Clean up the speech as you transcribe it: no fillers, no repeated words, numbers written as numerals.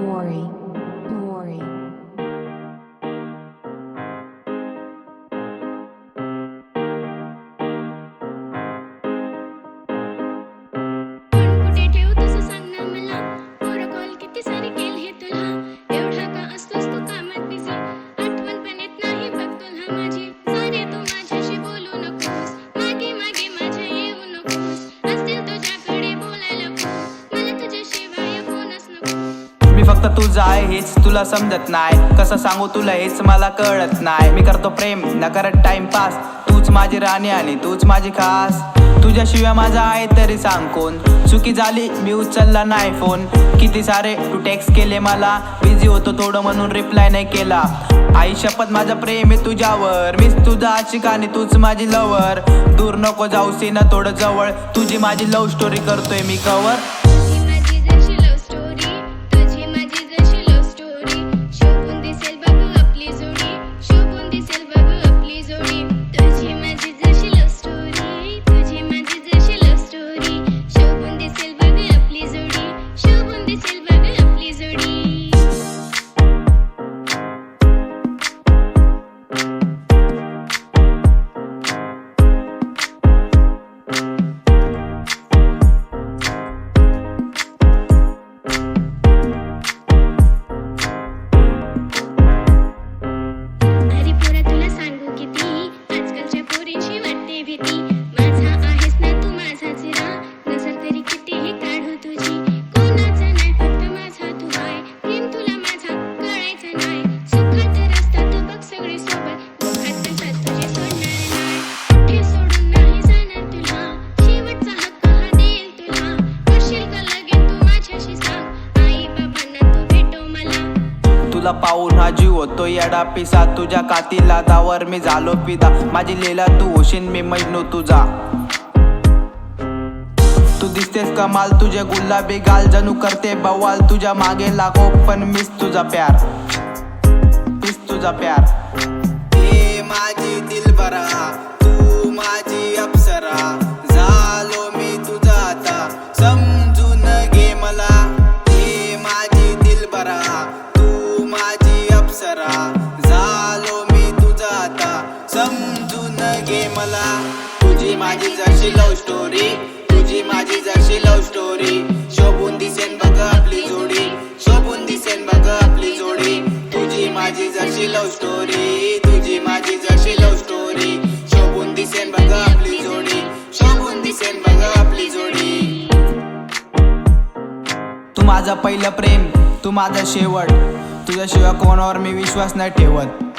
Mori. Mori. कुठे ठेव तसं सांग ना मला. पोरं कॉल किती सारे केले हे तुला. एवढा का असतोस तू कामात बिझी. आठवण पण येत नाही बघ तुला माझी. सारे तू माझ्याशी बोलू नकोस. मागे मागे माझ्या येऊ नकोस. असतील तुझ्याकडे बोलायला खूप. मला तुझ्याशिवाय कोणच नको. मी फक्त तुझा आहे हेच तुला समजत नाही. कसं सांगू तुला हेच मला कळत नाही. मी करतो प्रेम न करत टाइमपास. तूच माझी राणी आणि तूच माझी खास. तुझ्याशिवाय माझा आहे तरी सांग कोण. चुकी झाली मी उचलला नाही फोन. किती सारे तू टेक्स्ट केले मला. बिझी होतो थोडं म्हणून रिप्लाय नाही केला. आई शपथ माझं प्रेम आहे तुझ्यावर. मीच तुझा आशिक आणि तूच माझी लवर. दूर नको जाऊसी ना थोडं जवळ. तुझी माझी लव्ह स्टोरी करतोय मी कवर. तुझी माझी जशी लव्ह स्टोरी. तुझी माझी जशी लव्ह स्टोरी. शोभून दिसेल बघ आपली जोडी. शोभून दिसेल बघ आपली जोडी. तुझी माझी जशी लव्ह स्टोरी. तुझी माझी जशी लव्ह स्टोरी. शोभून दिसेल बघ आपली जोडी. शोभून दिसेल बघ आपली जोडी. अरे पोरा तुला सांगू किती. आजकालच्या पोरींची वाटते भीती. माझा आहेस ना तू माझा चिरा. नजर तरी कितीही काढू तुझी. कोणाचा नाही फक्त माझा तू आहे. प्रेम तुला माझा कळायचा नाही. सुखात रस्ता तू बघ सगळी सोबत. दुःखात कसा तुझे सोडणार नाही. कुठे सोडून नाही जाणार तुला. शेवटचा हक्क हा देईल तुला. करशील का लगेच तू माझ्याशी सांग. आई बाबांना तू भेटव मला. तुला पाहून हा जीव होतो येडा पिसा. तुझ्या कातीला दावर मी झालो पिदा. माझी लीला तू होशील मी मजनू तुझा. तू दिसतेस कमाल तुझे गुलाबी गाल. जणू करते बवाल तुझ्या मागे लागो. पण मीच तुझा प्यार. मीच तुझा प्यार. हे माझी दिलबरा. तू माझी अप्सरा. झालो मी तुझा आता. समजून घे मला. हे माझी दिलबरा. तू माझी अप्सरा. झालो मी तुझा आता. समजून घे मला. तुझी माझी जशी लव्ह स्टोरी. तुझी माझी जशी लव्ह स्टोरी. शोभून दिसेन बघ आपली जोडी. शोभून दिसेन बघ आपली जोडी. तुझी माझी जशी लव्ह स्टोरी. तुझी माझी जशी लव्ह स्टोरी. शोभून दिसेन बघ आपली जोडी. शोभून दिसेन बघ आपली जोडी. तू माझं पहिलं प्रेम. तू माझा शेवट. तुझ्याशिवाय कोणावर मी विश्वास नाही ठेवत.